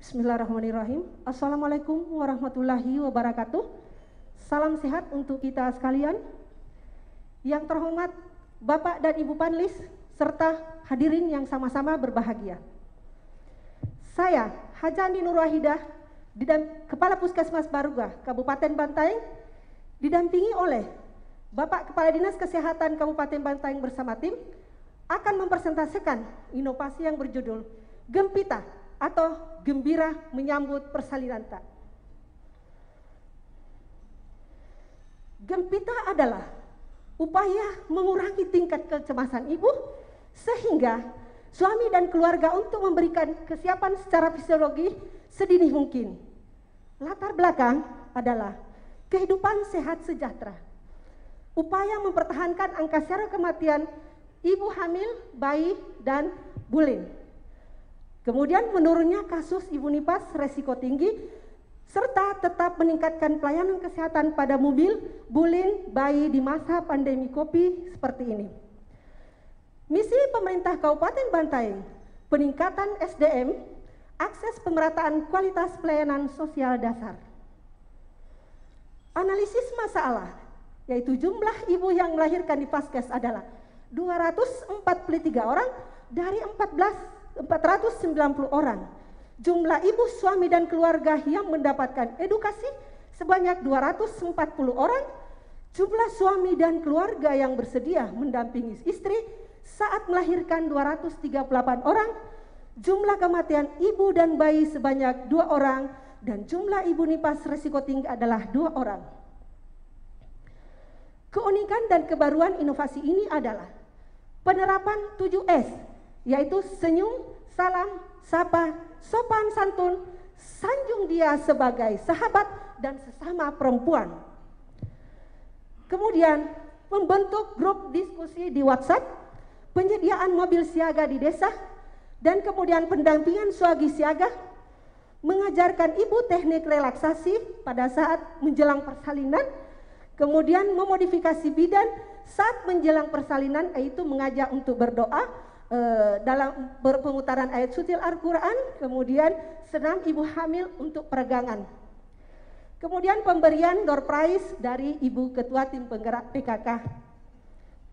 Bismillahirrahmanirrahim. Assalamualaikum warahmatullahi wabarakatuh. Salam sehat untuk kita sekalian. Yang terhormat Bapak dan Ibu panelis serta hadirin yang sama-sama berbahagia. Saya Hajani Nur Wahidah, Kepala Puskesmas Baruga, Kabupaten Bantaeng, didampingi oleh Bapak Kepala Dinas Kesehatan Kabupaten Bantaeng bersama tim, akan mempresentasikan inovasi yang berjudul Gempita atau Gembira Menyambut Persalinan. Gempita adalah upaya mengurangi tingkat kecemasan ibu sehingga suami dan keluarga untuk memberikan kesiapan secara fisiologi sedini mungkin. Latar belakang adalah kehidupan sehat sejahtera, upaya mempertahankan angka syarat kematian ibu hamil, bayi, dan bulin. Kemudian menurunnya kasus ibu nifas resiko tinggi, serta tetap meningkatkan pelayanan kesehatan pada mobil, bulin, bayi di masa pandemi COVID seperti ini. Misi pemerintah Kabupaten Bantaeng, peningkatan SDM, akses pemerataan kualitas pelayanan sosial dasar. Analisis masalah, yaitu jumlah ibu yang melahirkan di Paskes adalah 243 orang dari 490 orang. Jumlah ibu, suami, dan keluarga yang mendapatkan edukasi sebanyak 240 orang. Jumlah suami dan keluarga yang bersedia mendampingi istri saat melahirkan 238 orang. Jumlah kematian ibu dan bayi sebanyak 2 orang. Dan jumlah ibu nifas risiko tinggi adalah 2 orang. Keunikan dan kebaruan inovasi ini adalah penerapan 7S, yaitu senyum, salam, sapa, sopan santun, sanjung dia sebagai sahabat dan sesama perempuan. Kemudian membentuk grup diskusi di WhatsApp, penyediaan mobil siaga di desa, dan kemudian pendampingan swagi siaga, mengajarkan ibu teknik relaksasi pada saat menjelang persalinan, kemudian memodifikasi bidan saat menjelang persalinan, yaitu mengajak untuk berdoa dalam berpemutaran ayat suci Al-Quran, kemudian senam ibu hamil untuk peregangan. Kemudian pemberian door prize dari Ibu Ketua Tim Penggerak PKK.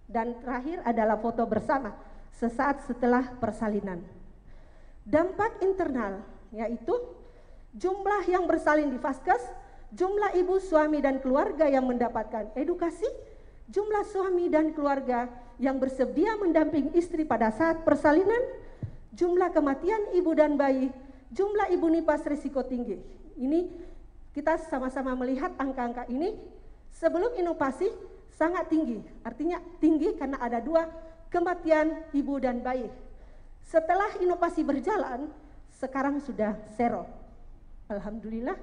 Dan terakhir adalah foto bersama sesaat setelah persalinan. Dampak internal, yaitu jumlah yang bersalin di Vaskes, jumlah ibu, suami, dan keluarga yang mendapatkan edukasi, jumlah suami dan keluarga yang bersedia mendampingi istri pada saat persalinan, jumlah kematian ibu dan bayi, jumlah ibu nifas risiko tinggi. Ini kita sama-sama melihat angka-angka ini sebelum inovasi sangat tinggi. Artinya tinggi karena ada 2 kematian ibu dan bayi. Setelah inovasi berjalan, sekarang sudah zero. Alhamdulillah.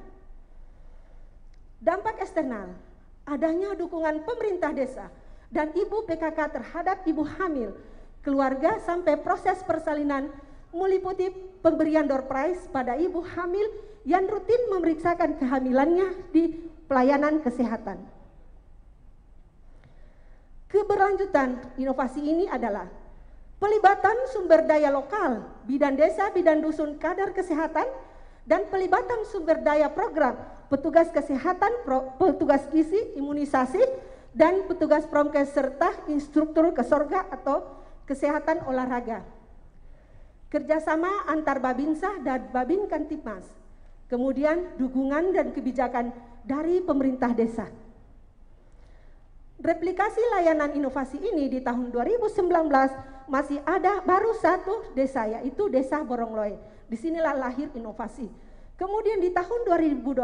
Dampak eksternal, adanya dukungan pemerintah desa dan ibu PKK terhadap ibu hamil, keluarga sampai proses persalinan, meliputi pemberian door prize pada ibu hamil yang rutin memeriksakan kehamilannya di pelayanan kesehatan. Keberlanjutan inovasi ini adalah pelibatan sumber daya lokal, bidan desa, bidan dusun, kadar kesehatan, dan pelibatan sumber daya program, petugas kesehatan, petugas gizi, imunisasi, dan petugas promkes serta instruktur kesorga atau kesehatan olahraga. Kerjasama antar Babinsa dan Babin Kantipmas, kemudian dukungan dan kebijakan dari pemerintah desa. Replikasi layanan inovasi ini di tahun 2019 masih ada baru 1 desa, yaitu Desa Borongloe. Disinilah lahir inovasi. Kemudian di tahun 2020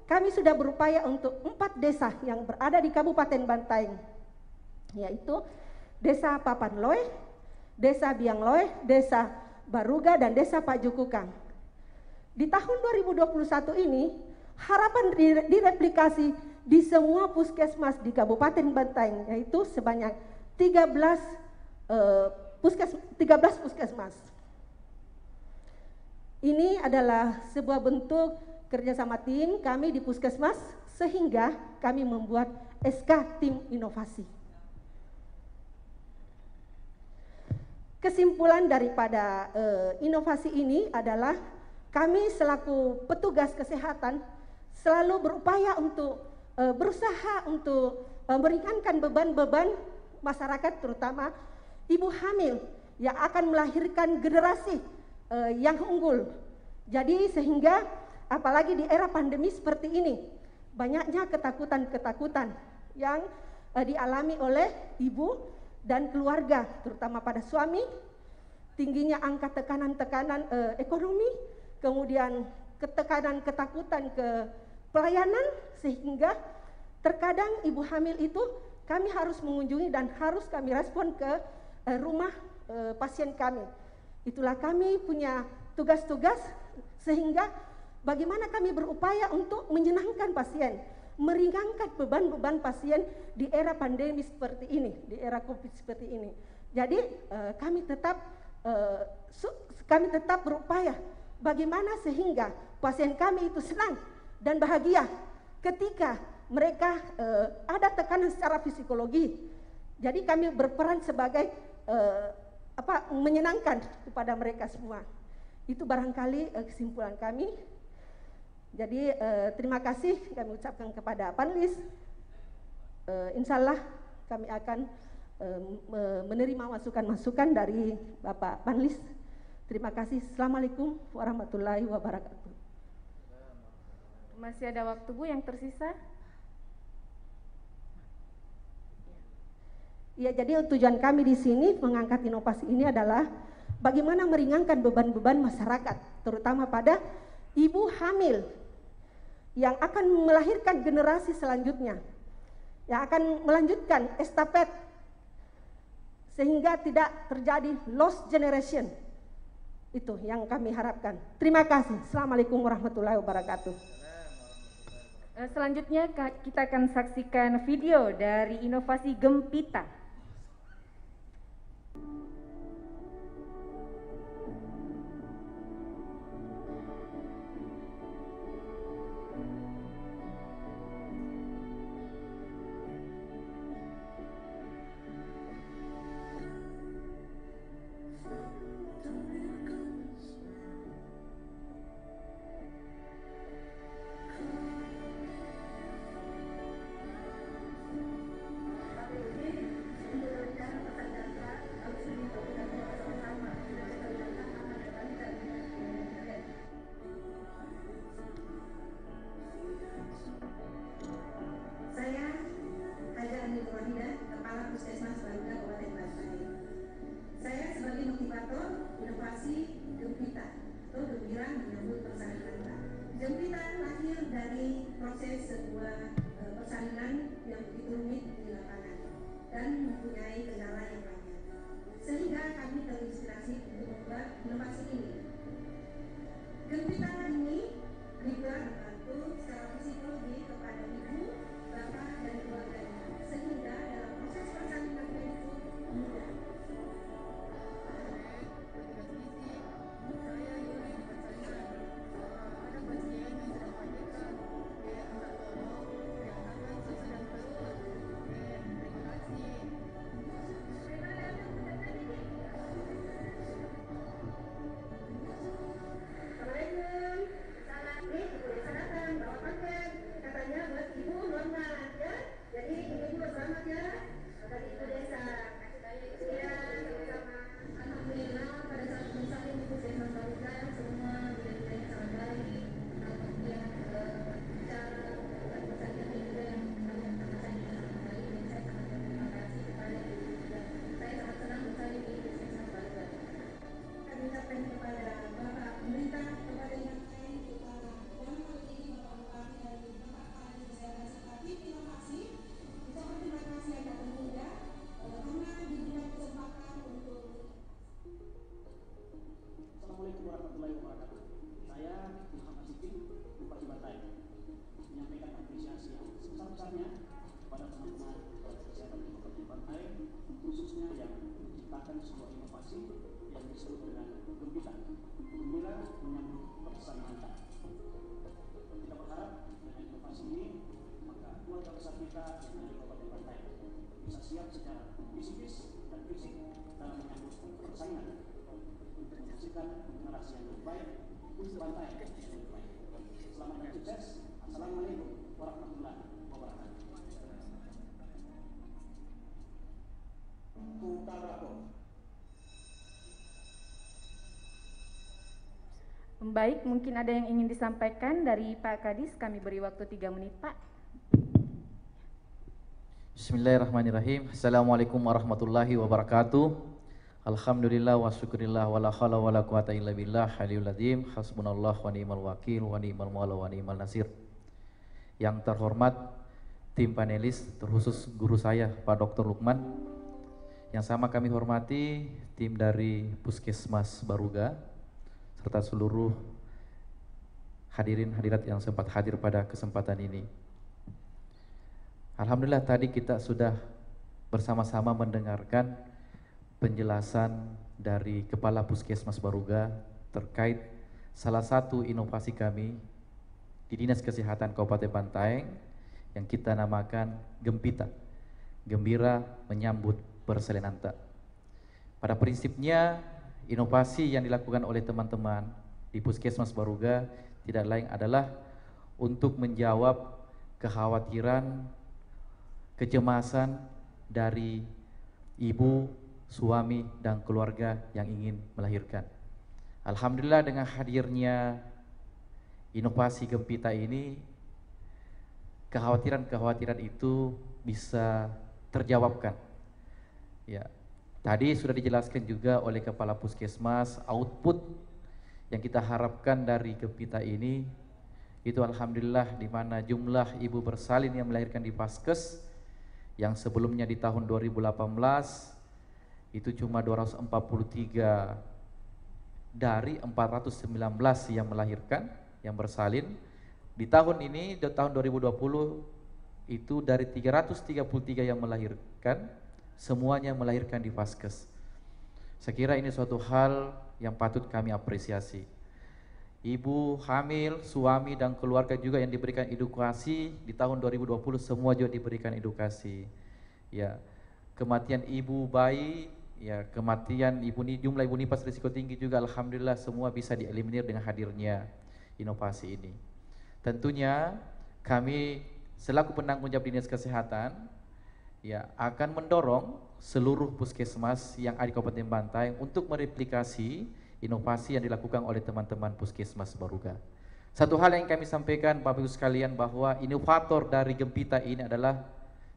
kami sudah berupaya untuk 4 desa yang berada di Kabupaten Bantaeng, yaitu Desa Papanloe, Desa Biangloe, Desa Baruga, dan Desa Pajukukang. Di tahun 2021 ini harapan direplikasi di semua puskesmas di Kabupaten Bantaeng, yaitu sebanyak 13 puskesmas. Ini adalah sebuah bentuk kerjasama tim kami di puskesmas sehingga kami membuat SK Tim Inovasi. Kesimpulan daripada inovasi ini adalah kami selaku petugas kesehatan selalu berupaya untuk berusaha untuk meringankan beban-beban masyarakat, terutama ibu hamil yang akan melahirkan generasi yang unggul. Jadi sehingga apalagi di era pandemi seperti ini, banyaknya ketakutan-ketakutan yang dialami oleh ibu dan keluarga, terutama pada suami, tingginya angka tekanan-tekanan ekonomi, kemudian ketakutan ke pelayanan, sehingga terkadang ibu hamil itu kami harus mengunjungi dan harus kami respon ke rumah pasien kami. Itulah kami punya tugas-tugas, sehingga bagaimana kami berupaya untuk menyenangkan pasien, meringankan beban-beban pasien di era pandemi seperti ini, di era COVID seperti ini. Jadi kami tetap berupaya bagaimana sehingga pasien kami itu senang dan bahagia ketika mereka ada tekanan secara psikologi. Jadi kami berperan sebagai menyenangkan kepada mereka semua. Itu barangkali kesimpulan kami. Jadi terima kasih kami ucapkan kepada panelis. Insya Allah kami akan menerima masukan-masukan dari Bapak panelis. Terima kasih. Assalamualaikum warahmatullahi wabarakatuh. Masih ada waktu, Bu, yang tersisa? Ya, jadi tujuan kami di sini mengangkat inovasi ini adalah bagaimana meringankan beban-beban masyarakat, terutama pada ibu hamil yang akan melahirkan generasi selanjutnya, yang akan melanjutkan estafet sehingga tidak terjadi lost generation. Itu yang kami harapkan. Terima kasih. Assalamualaikum warahmatullahi wabarakatuh. Selanjutnya kita akan saksikan video dari inovasi Gempita. Gempita lahir dari proses sebuah persalinan yang begitu rumit di lapangan dan mempunyai kendala yang banyak, sehingga kami terinspirasi untuk membuat inovasi ini. Gempita ini juga membantu secara psikologi kepada ibu, bapak, dan keluarganya, sehingga dalam proses persalinan itu mudah. Sebuah inovasi yang disebut dengan Gempita, gembira menyambut pesan mantap. Kita berharap dengan inovasi ini maka keluarga besar kita dari Kabupaten Bantaeng bisa siap secara psikis dan fisik dalam menyambut persaingan untuk menghasilkan generasi yang lebih baik Puskes Bantaeng. Selamat dan sukses. Assalamualaikum warahmatullahi wabarakatuh. Kukalako. Baik, mungkin ada yang ingin disampaikan dari Pak Kadis. Kami beri waktu 3 menit, Pak. Bismillahirrahmanirrahim. Assalamualaikum warahmatullahi wabarakatuh. Alhamdulillah wa syukurillah wa la hawla wa la quwata illa billah aliyul azim. Hasbunallah wa ni'mal wakil wa ni'mal maula wa ni'mal nasir. Yang terhormat tim panelis, terkhusus guru saya Pak Dr. Lukman. Yang sama kami hormati tim dari Puskesmas Baruga serta seluruh hadirin hadirat yang sempat hadir pada kesempatan ini. Alhamdulillah tadi kita sudah bersama-sama mendengarkan penjelasan dari Kepala Puskesmas Baruga terkait salah satu inovasi kami di Dinas Kesehatan Kabupaten Bantaeng yang kita namakan Gempita, Gembira Menyambut Persalinanta. Pada prinsipnya inovasi yang dilakukan oleh teman-teman di Puskesmas Baruga tidak lain adalah untuk menjawab kekhawatiran, kecemasan dari ibu, suami, dan keluarga yang ingin melahirkan. Alhamdulillah dengan hadirnya inovasi Gempita ini, kekhawatiran-kekhawatiran itu bisa terjawabkan. Ya, tadi sudah dijelaskan juga oleh Kepala Puskesmas, output yang kita harapkan dari Gempita ini itu alhamdulillah di mana jumlah ibu bersalin yang melahirkan di Paskes yang sebelumnya di tahun 2018 itu cuma 243 dari 419 yang melahirkan, yang bersalin. Di tahun ini, di tahun 2020 itu dari 333 yang melahirkan, semuanya melahirkan di Paskes. Saya kira ini suatu hal yang patut kami apresiasi. Ibu hamil, suami, dan keluarga juga yang diberikan edukasi di tahun 2020 semua juga diberikan edukasi. Ya, kematian ibu bayi, ya kematian jumlah ibu nifas risiko tinggi juga alhamdulillah semua bisa dieliminir dengan hadirnya inovasi ini. Tentunya kami selaku penanggung jawab Dinas Kesehatan ya akan mendorong seluruh puskesmas yang ada di Kabupaten Bantaeng untuk mereplikasi inovasi yang dilakukan oleh teman-teman Puskesmas Baruga. Satu hal yang kami sampaikan Bapak Ibu sekalian bahwa inovator dari Gempita ini adalah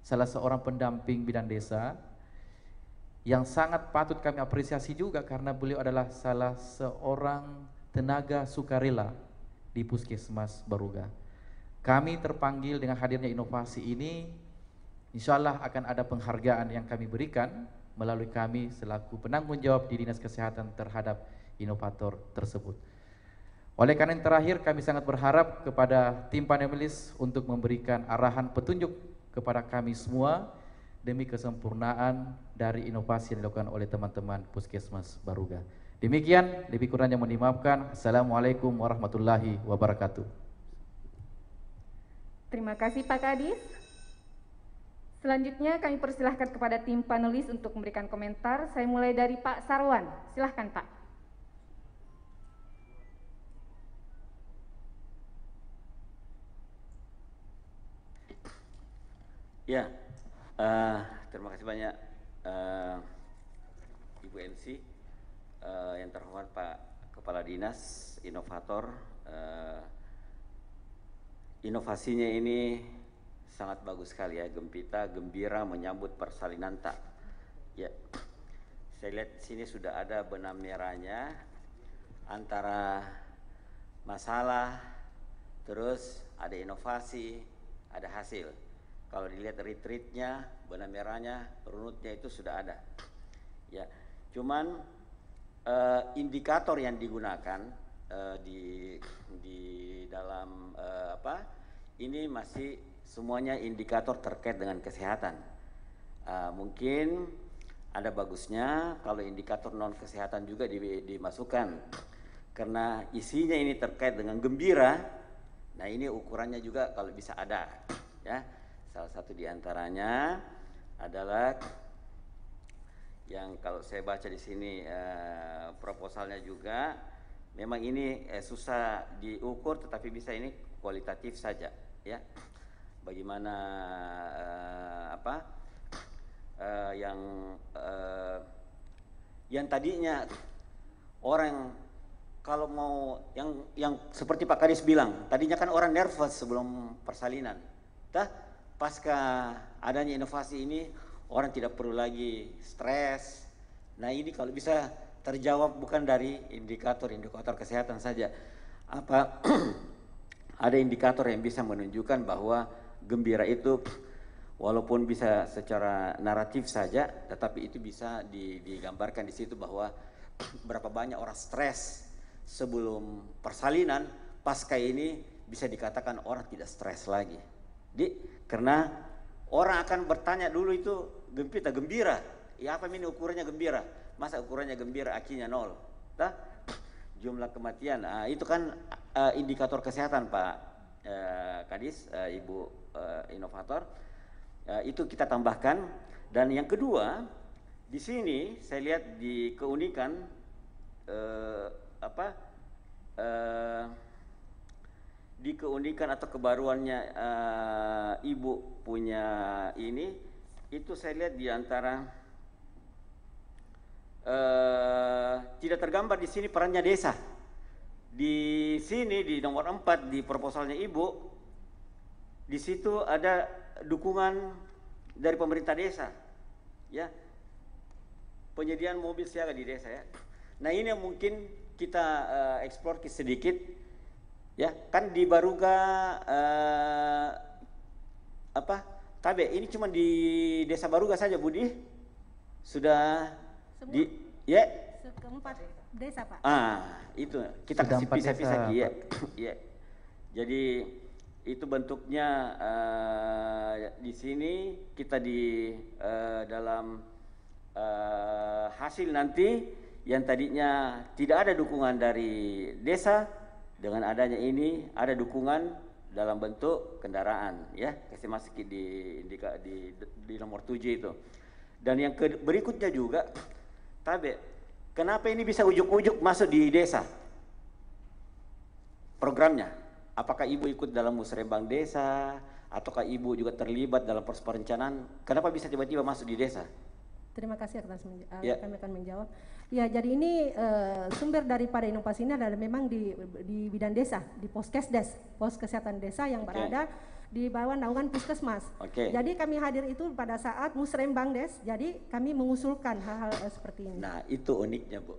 salah seorang pendamping bidan desa yang sangat patut kami apresiasi juga karena beliau adalah salah seorang tenaga sukarela di Puskesmas Baruga. Kami terpanggil dengan hadirnya inovasi ini, insya Allah akan ada penghargaan yang kami berikan melalui kami selaku penanggung jawab di Dinas Kesehatan terhadap inovator tersebut. Oleh karena yang terakhir, kami sangat berharap kepada tim panelis untuk memberikan arahan petunjuk kepada kami semua demi kesempurnaan dari inovasi yang dilakukan oleh teman-teman Puskesmas Baruga. Demikian, lebih kurangnya mohon dimaafkan. Assalamualaikum warahmatullahi wabarakatuh. Terima kasih Pak Kadis. Selanjutnya kami persilahkan kepada tim panelis untuk memberikan komentar. Saya mulai dari Pak Sarwan. Silahkan Pak. Ya, terima kasih banyak Ibu NC, yang terhormat Pak Kepala Dinas, inovator. Inovasinya ini sangat bagus sekali ya, Gempita Gembira Menyambut Persalinanta. Ya, saya lihat di sini sudah ada benang merahnya antara masalah, terus ada inovasi, ada hasil. Kalau dilihat retreatnya, benang merahnya, runutnya itu sudah ada. Ya, cuman indikator yang digunakan di dalam ini masih semuanya indikator terkait dengan kesehatan. Mungkin ada bagusnya kalau indikator non kesehatan juga dimasukkan, karena isinya ini terkait dengan gembira. Nah ini ukurannya juga kalau bisa ada, ya. Salah satu diantaranya adalah yang kalau saya baca di sini proposalnya juga memang ini susah diukur, tetapi bisa ini kualitatif saja, ya. Bagaimana yang tadinya orang kalau mau yang seperti Pak Kadis bilang, tadinya kan orang nervous sebelum persalinan. Pasca adanya inovasi ini, orang tidak perlu lagi stres. Nah, ini kalau bisa terjawab bukan dari indikator kesehatan saja. Ada indikator yang bisa menunjukkan bahwa gembira itu walaupun bisa secara naratif saja, tetapi itu bisa digambarkan di situ bahwa berapa banyak orang stres sebelum persalinan, pasca ini bisa dikatakan orang tidak stres lagi. Karena orang akan bertanya dulu itu gembira, ya apa ini ukurannya gembira? Masa ukurannya gembira akinya 0? Jumlah kematian, itu kan indikator kesehatan Pak Kadis, Ibu inovator, itu kita tambahkan. Dan yang kedua, di sini saya lihat di keunikan di keunikan atau kebaruannya Ibu punya ini, itu saya lihat di antara tidak tergambar di sini perannya desa. Di sini di nomor 4 di proposalnya Ibu, di situ ada dukungan dari pemerintah desa, ya, penyediaan mobil siaga di desa, ya. Nah, ini yang mungkin kita eksplor sedikit, ya, kan di Baruga Tabe ini cuma di Desa Baruga saja, Budi, sudah semua. Ya, keempat desa Pak. Itu kita kasih pisah-pisah, ya. Ya. Jadi itu bentuknya di sini kita di dalam hasil nanti yang tadinya tidak ada dukungan dari desa, dengan adanya ini ada dukungan dalam bentuk kendaraan, ya, kasih masuk di nomor 7 itu. Dan yang berikutnya juga, Tabe, kenapa ini bisa ujuk-ujuk masuk di desa programnya? Apakah Ibu ikut dalam musrembang desa, ataukah Ibu juga terlibat dalam proses perencanaan? Kenapa bisa tiba-tiba masuk di desa? Terima kasih atas kami akan menjawab. Ya, jadi ini sumber daripada inovasi ini adalah memang di bidang desa, di Poskesdes, pos kesehatan desa yang berada di bawah naungan Puskesmas. Jadi kami hadir itu pada saat musrembang des, jadi kami mengusulkan hal-hal seperti ini. Nah, itu uniknya, Bu.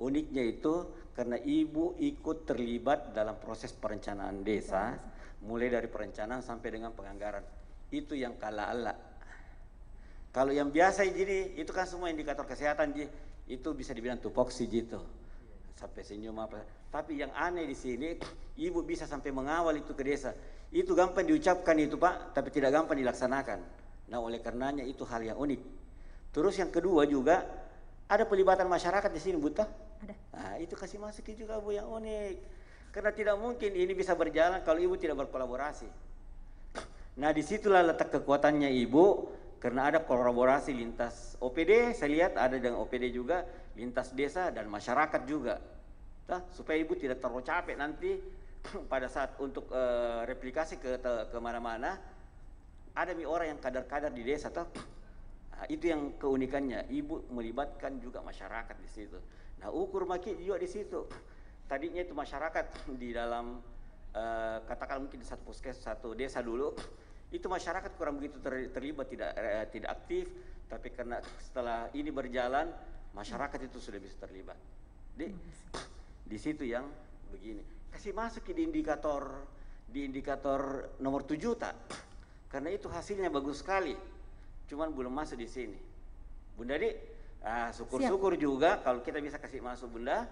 Uniknya itu karena Ibu ikut terlibat dalam proses perencanaan desa, mulai dari perencanaan sampai dengan penganggaran. Itu yang kala-ala. Kalau yang biasa gini, itu kan semua indikator kesehatan, itu bisa dibilang tupoksi gitu, sampai senyum apa. Tapi yang aneh di sini, Ibu bisa sampai mengawal itu ke desa. Itu gampang diucapkan itu Pak, tapi tidak gampang dilaksanakan. Nah, oleh karenanya itu hal yang unik. Terus yang kedua juga, ada pelibatan masyarakat di sini, Buta. Ada. Nah, itu kasih masuk juga, Bu, yang unik. Karena tidak mungkin ini bisa berjalan kalau Ibu tidak berkolaborasi. Nah, disitulah letak kekuatannya Ibu. Karena ada kolaborasi lintas OPD, saya lihat ada dengan OPD juga, lintas desa dan masyarakat juga. Supaya Ibu tidak terlalu capek nanti pada saat untuk replikasi ke mana-mana, ada orang yang kadar-kadar di desa. Nah, itu yang keunikannya, Ibu melibatkan juga masyarakat di situ. Nah, ukur maki juga di situ. Tadinya itu masyarakat di dalam katakan mungkin di satu puskes, satu desa dulu, itu masyarakat kurang begitu terlibat, tidak aktif, tapi karena setelah ini berjalan, masyarakat itu sudah bisa terlibat. Di situ yang begini. Kasih masuk di indikator nomor 7 tak? Karena itu hasilnya bagus sekali. Cuman belum masuk di sini. Bunda Di, syukur-syukur juga kalau kita bisa kasih masuk, Bunda.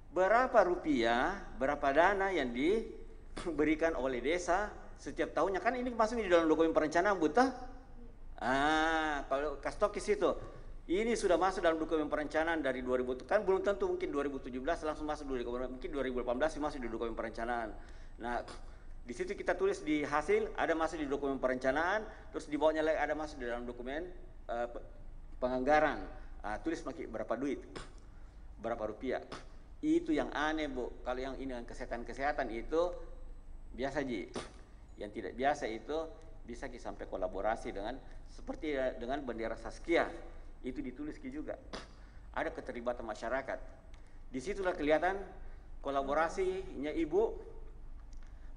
Berapa rupiah, berapa dana yang diberikan oleh desa setiap tahunnya, kan ini masuk di dalam dokumen perencanaan, Buta. Kalau Kastokis itu, ini sudah masuk dalam dokumen perencanaan dari 2000, kan belum tentu mungkin 2017 langsung masuk mungkin 2018 masuk di dokumen perencanaan. Nah, di situ kita tulis di hasil ada masuk di dokumen perencanaan, terus di bawahnya lagi ada masuk di dalam dokumen penganggaran. Tulis berapa duit, berapa rupiah. Itu yang aneh Bu. Kalau yang ini dengan kesehatan itu biasa Ji. Yang tidak biasa itu bisa sampai kolaborasi dengan seperti dengan bendera Saskia. Itu ditulis juga. Ada keterlibatan masyarakat. Disitulah kelihatan kolaborasinya Ibu,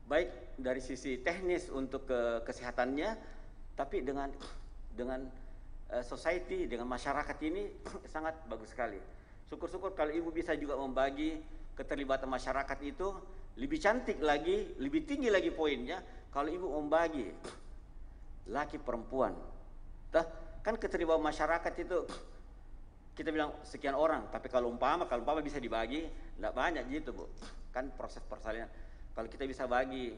baik dari sisi teknis untuk kesehatannya, tapi dengan society, dengan masyarakat ini sangat bagus sekali. Syukur-syukur kalau Ibu bisa juga membagi keterlibatan masyarakat itu lebih cantik lagi, lebih tinggi lagi poinnya kalau Ibu membagi laki perempuan. Kan keterlibatan masyarakat itu kita bilang sekian orang, tapi kalau umpama bisa dibagi, enggak banyak gitu Bu. Kan proses persalinan. Kalau kita bisa bagi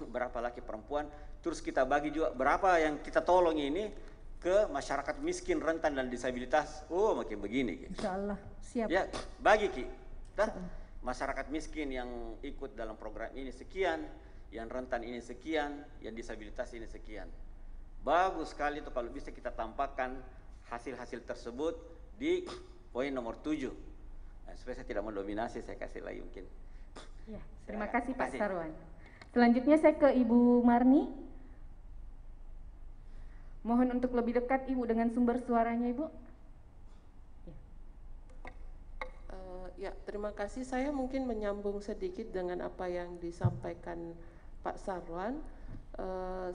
berapa laki perempuan, terus kita bagi juga berapa yang kita tolong ini ke masyarakat miskin, rentan dan disabilitas, makin begini Ki. Insya Allah, siap. Ya, bagi Ki. Masyarakat miskin yang ikut dalam program ini sekian, yang rentan ini sekian, yang disabilitas ini sekian. Bagus sekali itu kalau bisa kita tampakkan hasil-hasil tersebut di poin nomor 7. Nah, supaya saya tidak mendominasi, saya kasih lagi mungkin. Ya, terima kasih Pak Sarwan. Selanjutnya saya ke Ibu Marni. Mohon untuk lebih dekat Ibu dengan sumber suaranya Ibu. Ya, terima kasih. Saya mungkin menyambung sedikit dengan apa yang disampaikan Pak Sarwan.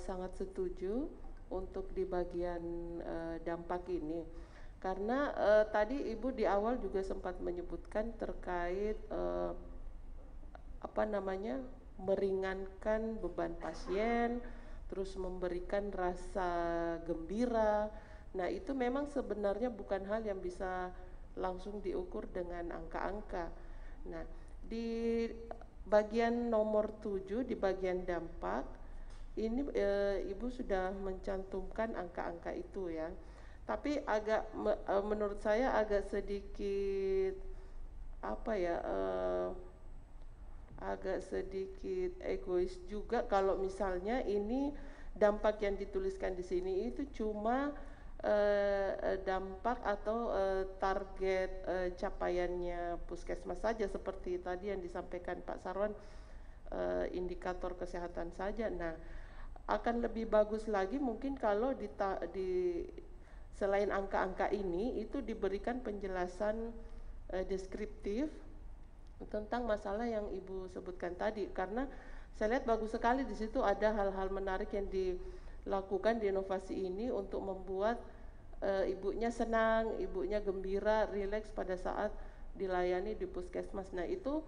Sangat setuju untuk di bagian dampak ini. Karena tadi Ibu di awal juga sempat menyebutkan terkait meringankan beban pasien, terus memberikan rasa gembira. Nah, itu memang sebenarnya bukan hal yang bisa langsung diukur dengan angka-angka. Nah, di bagian nomor 7 di bagian dampak ini Ibu sudah mencantumkan angka-angka itu ya. Tapi menurut saya agak sedikit agak sedikit egois juga kalau misalnya ini dampak yang dituliskan di sini itu cuma dampak atau target capaiannya puskesmas saja, seperti tadi yang disampaikan Pak Sarwan, indikator kesehatan saja. Nah, akan lebih bagus lagi mungkin kalau selain angka-angka ini itu diberikan penjelasan deskriptif tentang masalah yang Ibu sebutkan tadi, karena saya lihat bagus sekali di situ ada hal-hal menarik yang dilakukan di inovasi ini untuk membuat ibunya senang, ibunya gembira, rileks pada saat dilayani di puskesmas. Nah, itu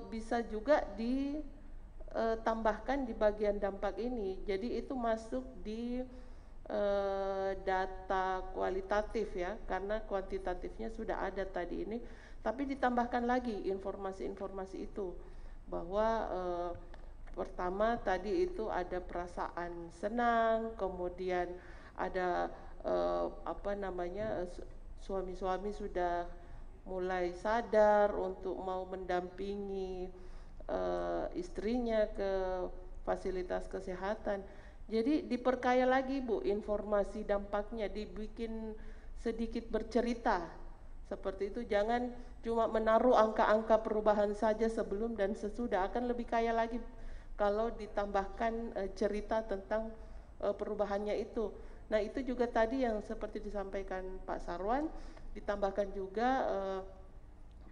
bisa juga ditambahkan di bagian dampak ini. Jadi itu masuk di data kualitatif ya, karena kuantitatifnya sudah ada tadi ini, tapi ditambahkan lagi informasi-informasi itu bahwa pertama tadi itu ada perasaan senang, kemudian ada suami-suami sudah mulai sadar untuk mau mendampingi istrinya ke fasilitas kesehatan. Jadi diperkaya lagi Bu informasi dampaknya, dibikin sedikit bercerita seperti itu. Jangan cuma menaruh angka-angka perubahan saja sebelum dan sesudah, akan lebih kaya lagi kalau ditambahkan cerita tentang perubahannya itu. Nah, itu juga tadi yang seperti disampaikan Pak Sarwan, ditambahkan juga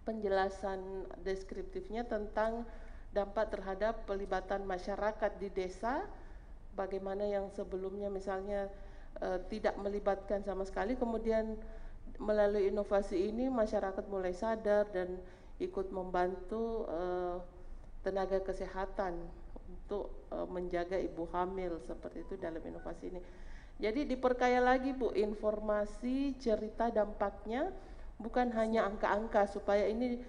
penjelasan deskriptifnya tentang dampak terhadap pelibatan masyarakat di desa, bagaimana yang sebelumnya misalnya tidak melibatkan sama sekali, kemudian melalui inovasi ini masyarakat mulai sadar dan ikut membantu tenaga kesehatan untuk menjaga ibu hamil, seperti itu dalam inovasi ini. Jadi diperkaya lagi Bu informasi cerita dampaknya, bukan hanya angka-angka, supaya ini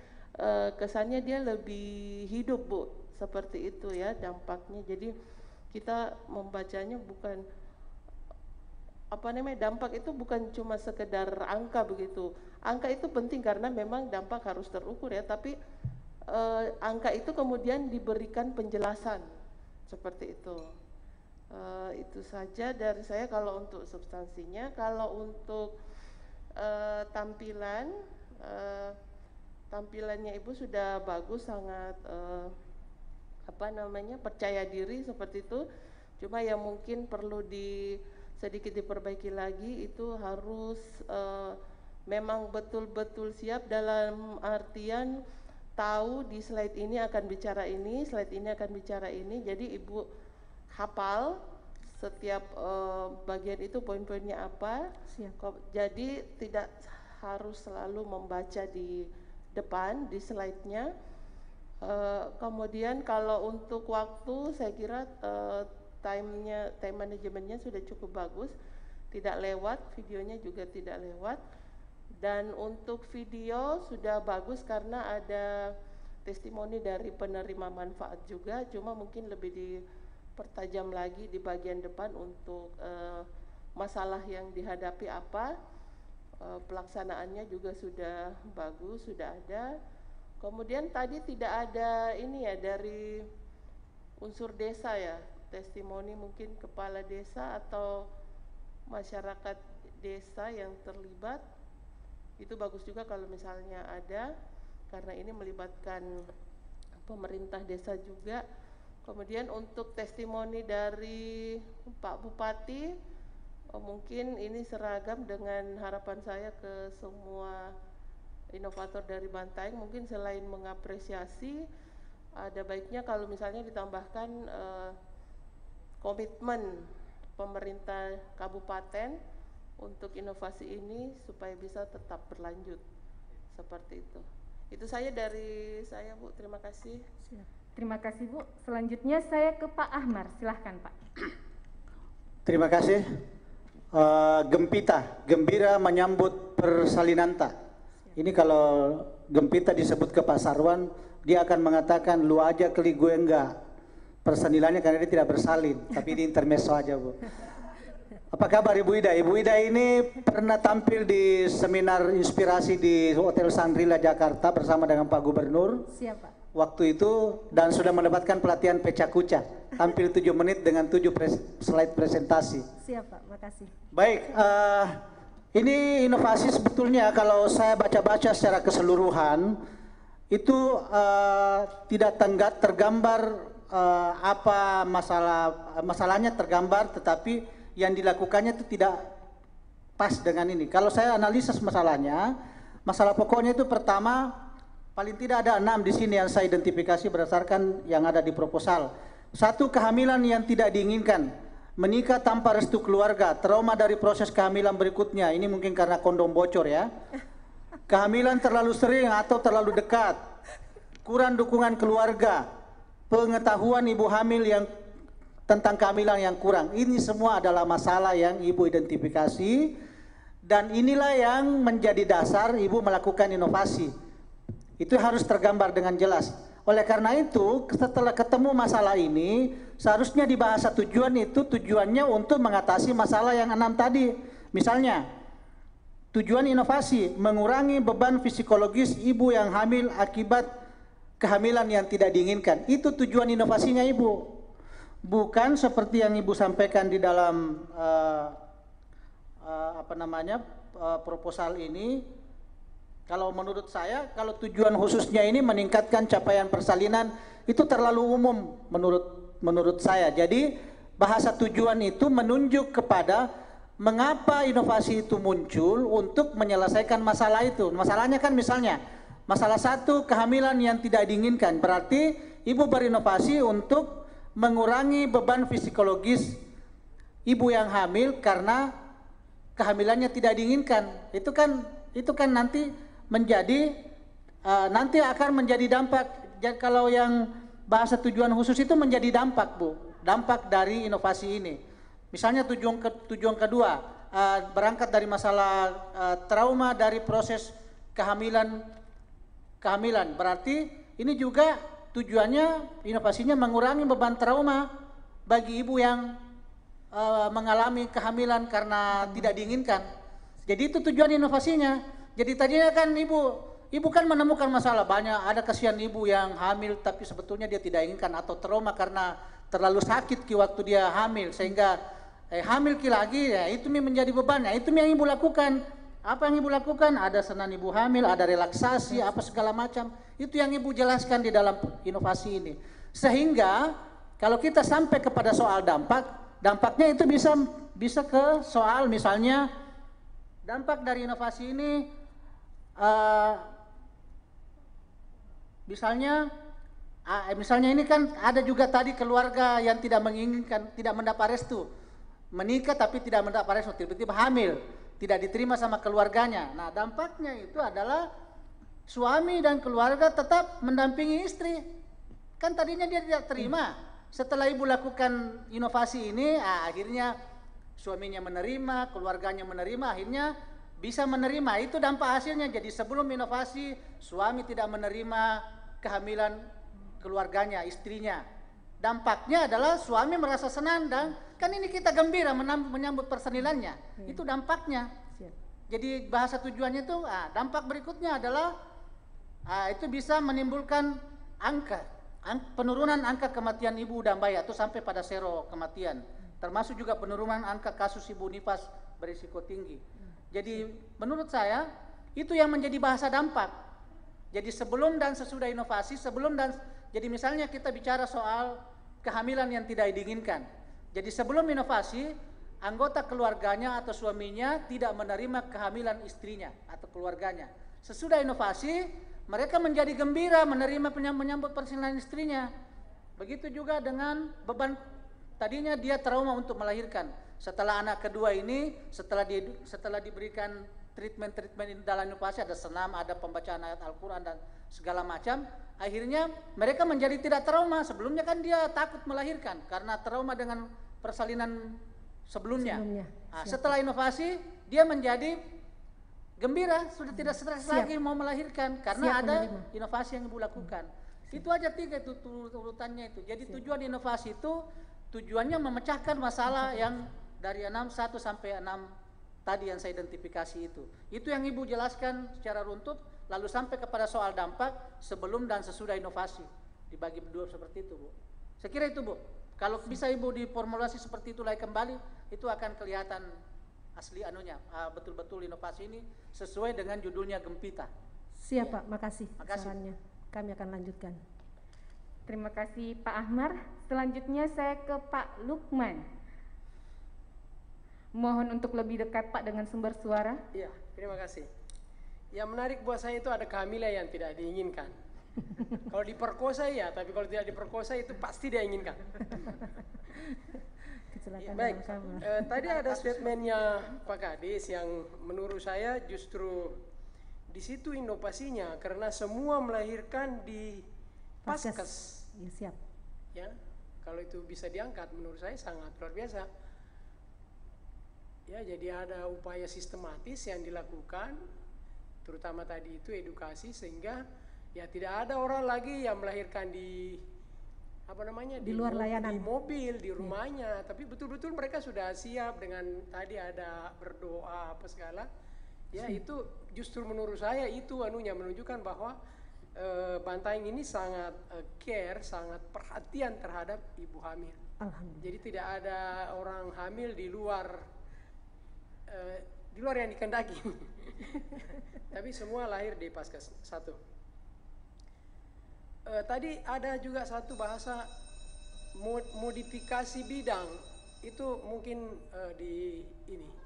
kesannya dia lebih hidup Bu, seperti itu ya dampaknya. Jadi kita membacanya bukan dampak itu bukan cuma sekedar angka begitu. Angka itu penting karena memang dampak harus terukur ya, tapi angka itu kemudian diberikan penjelasan seperti itu. Itu saja dari saya kalau untuk substansinya. Kalau untuk tampilan tampilannya Ibu sudah bagus, sangat percaya diri seperti itu. Cuma yang mungkin perlu sedikit diperbaiki lagi itu harus memang betul-betul siap dalam artian tahu di slide ini akan bicara ini, slide ini akan bicara ini. Jadi Ibu hafal setiap bagian itu poin-poinnya apa. Jadi tidak harus selalu membaca di depan di slide-nya. Kemudian kalau untuk waktu saya kira time manajemennya sudah cukup bagus, tidak lewat, videonya juga tidak lewat. Dan untuk video sudah bagus karena ada testimoni dari penerima manfaat juga, cuma mungkin lebih dipertajam lagi di bagian depan untuk masalah yang dihadapi apa. Pelaksanaannya juga sudah bagus, sudah ada. Kemudian tadi tidak ada ini ya dari unsur desa ya, testimoni mungkin kepala desa atau masyarakat desa yang terlibat. Itu bagus juga kalau misalnya ada, karena ini melibatkan pemerintah desa juga. Kemudian untuk testimoni dari Pak Bupati, mungkin ini seragam dengan harapan saya ke semua inovator dari Bantaeng. Mungkin selain mengapresiasi, ada baiknya kalau misalnya ditambahkan komitmen pemerintah kabupaten untuk inovasi ini supaya bisa tetap berlanjut seperti itu. Itu saya dari saya, Bu. Terima kasih. Terima kasih, Bu. Selanjutnya saya ke Pak Ahmar. Silahkan, Pak. Terima kasih. Gempita, gembira menyambut persalinanta. Ini kalau Gempita disebut ke Pak Sarwan, dia akan mengatakan lu aja keli gue enggak. Persalilannya karena dia tidak bersalin, tapi ini intermezzo aja, Bu. Apa kabar Ibu Ida? Ibu Ida ini pernah tampil di seminar inspirasi di Hotel Shangri-La Jakarta bersama dengan Pak Gubernur. Siapa? Waktu itu dan sudah mendapatkan pelatihan pecah kuca. Tampil 7 menit dengan 7 slide presentasi. Siapa? Makasih. Baik, ini inovasi sebetulnya kalau saya baca-baca secara keseluruhan itu tidak tergambar apa masalahnya tergambar, tetapi yang dilakukannya itu tidak pas dengan ini. Kalau saya analisis masalahnya, masalah pokoknya itu pertama, paling tidak ada 6 di sini yang saya identifikasi berdasarkan yang ada di proposal. 1, kehamilan yang tidak diinginkan, menikah tanpa restu keluarga, trauma dari proses kehamilan berikutnya. Ini mungkin karena kondom bocor ya. Kehamilan terlalu sering atau terlalu dekat, kurang dukungan keluarga, pengetahuan ibu hamil yang tentang kehamilan yang kurang. Ini semua adalah masalah yang Ibu identifikasi dan inilah yang menjadi dasar Ibu melakukan inovasi. Itu harus tergambar dengan jelas. Oleh karena itu, setelah ketemu masalah ini, seharusnya di bahasa tujuan itu tujuannya untuk mengatasi masalah yang 6 tadi. Misalnya, tujuan inovasi mengurangi beban psikologis ibu yang hamil akibat kehamilan yang tidak diinginkan. Itu tujuan inovasinya Ibu. Bukan seperti yang Ibu sampaikan di dalam proposal ini. Kalau menurut saya, kalau tujuan khususnya ini meningkatkan capaian persalinan, itu terlalu umum menurut saya. Jadi bahasa tujuan itu menunjuk kepada mengapa inovasi itu muncul untuk menyelesaikan masalah itu. Masalahnya kan misalnya, masalah 1, kehamilan yang tidak diinginkan. Berarti Ibu berinovasi untuk mengurangi beban psikologis ibu yang hamil karena kehamilannya tidak diinginkan. Itu kan nanti nanti akan menjadi dampak. Kalau yang bahasa tujuan khusus itu menjadi dampak, Bu, dampak dari inovasi ini. Misalnya tujuan kedua, berangkat dari masalah trauma dari proses kehamilan. Berarti ini juga tujuannya inovasinya mengurangi beban trauma bagi ibu yang mengalami kehamilan karena tidak diinginkan. Jadi itu tujuan inovasinya. Jadi tadinya kan ibu kan menemukan masalah banyak, ada kasihan ibu yang hamil tapi sebetulnya dia tidak inginkan atau trauma karena terlalu sakit waktu dia hamil sehingga hamil lagi ya itu menjadi bebannya. Itu yang ibu lakukan. Apa yang Ibu lakukan? Ada senam ibu hamil, ada relaksasi, apa segala macam. Itu yang Ibu jelaskan di dalam inovasi ini. Sehingga kalau kita sampai kepada soal dampaknya itu bisa ke soal misalnya dampak dari inovasi ini, misalnya ini kan ada juga tadi keluarga yang tidak menginginkan, tidak mendapat restu, menikah tapi tidak mendapat restu, tiba-tiba hamil, tidak diterima sama keluarganya. Nah, dampaknya itu adalah suami dan keluarga tetap mendampingi istri. Kan tadinya dia tidak terima. Setelah Ibu lakukan inovasi ini, akhirnya suaminya menerima, keluarganya menerima, akhirnya bisa menerima. Itu dampak hasilnya. Jadi sebelum inovasi, suami tidak menerima kehamilan keluarganya, istrinya. Dampaknya adalah suami merasa senang dan kan ini kita gembira menyambut persalilannya. Itu dampaknya. Jadi bahasa tujuannya itu, dampak berikutnya adalah itu bisa menimbulkan penurunan angka kematian ibu dan bayi atau sampai pada zero kematian. Termasuk juga penurunan angka kasus ibu nifas berisiko tinggi. Jadi menurut saya itu yang menjadi bahasa dampak. Jadi sebelum dan sesudah inovasi, jadi misalnya kita bicara soal kehamilan yang tidak diinginkan. Jadi sebelum inovasi, anggota keluarganya atau suaminya tidak menerima kehamilan istrinya atau keluarganya. Sesudah inovasi, mereka menjadi gembira menerima menyambut persalinan istrinya. Begitu juga dengan beban, tadinya dia trauma untuk melahirkan. Setelah anak kedua ini, setelah diberikan treatment dalam inovasi, ada senam, ada pembacaan ayat Al-Quran dan segala macam, akhirnya mereka menjadi tidak trauma. Sebelumnya kan dia takut melahirkan karena trauma dengan persalinan sebelumnya. Setelah inovasi, dia menjadi gembira, sudah tidak stres lagi mau melahirkan karena ada inovasi yang Ibu lakukan. Itu aja 3 itu urutannya itu. Jadi tujuan inovasi itu tujuannya memecahkan masalah yang dari 1 sampai 6 tadi yang saya identifikasi itu. Itu yang Ibu jelaskan secara runtut, lalu sampai kepada soal dampak sebelum dan sesudah inovasi. Dibagi berdua seperti itu, Bu. Saya kira itu, Bu. Kalau bisa Ibu diformulasi seperti itu lagi kembali, itu akan kelihatan asli betul-betul inovasi ini sesuai dengan judulnya Gempita. Siap, Pak. Makasih sarannya. Kami akan lanjutkan. Terima kasih Pak Ahmar. Selanjutnya saya ke Pak Lukman. Mohon untuk lebih dekat Pak dengan sumber suara. Iya, terima kasih. Yang menarik buat saya itu ada kehamilan yang tidak diinginkan. Kalau diperkosa ya, tapi kalau tidak diperkosa itu pasti dia inginkan. Baik, tadi ada statementnya Pak Kadis yang menurut saya justru di situ inovasinya, karena semua melahirkan di Paskes. Ya, siap. Ya, kalau itu bisa diangkat menurut saya sangat luar biasa. Ya, jadi ada upaya sistematis yang dilakukan, terutama tadi itu edukasi, sehingga ya tidak ada orang lagi yang melahirkan di di luar layanan, di mobil, di rumahnya, tapi betul-betul mereka sudah siap dengan tadi ada berdoa apa segala. Ya, itu justru menurut saya itu menunjukkan bahwa Bantaeng ini sangat care, sangat perhatian terhadap ibu hamil. Jadi tidak ada orang hamil di luar yang dikehendaki. Tapi semua lahir di Paskes. Satu. Tadi ada juga satu bahasa modifikasi bidang, itu mungkin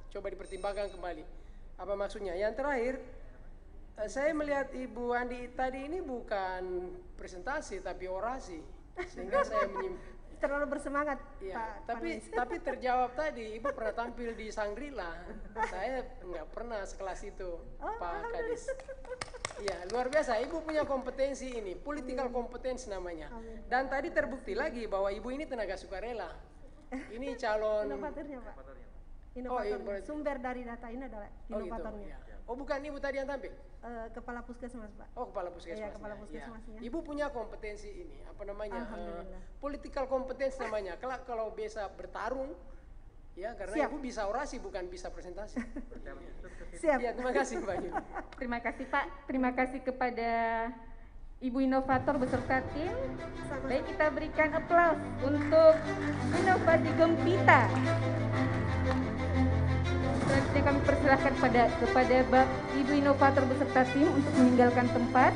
coba dipertimbangkan kembali. Apa maksudnya? Yang terakhir, saya melihat Ibu Andi tadi ini bukan presentasi tapi orasi, sehingga saya terlalu bersemangat. Ya, tapi terjawab tadi. Ibu pernah tampil di Shangri-La, saya nggak pernah sekelas itu, Pak Kadis. Ya, luar biasa. Ibu punya kompetensi ini, political competence namanya. Dan tadi terbukti lagi bahwa Ibu ini tenaga sukarela. Ini calon inovatornya, Pak. Inovatornya. Sumber dari data ini adalah inovatornya. Gitu, ya. Oh, bukan Ibu tadi yang tampil? Kepala Puskesmas, Pak. Oh, Kepala Puskesmas. Iya, Kepala Puskesmasnya. Ya. Ibu punya kompetensi ini, political competence namanya. Kalau bisa bertarung, ya, karena Ibu bisa orasi bukan bisa presentasi. Siap. Ya, terima kasih Mbak Yu. Terima kasih Pak. Terima kasih kepada Ibu inovator beserta tim. Baik, kita berikan aplaus untuk inovasi Gempita. Selanjutnya kami persilahkan kepada Ibu inovator beserta tim untuk meninggalkan tempat.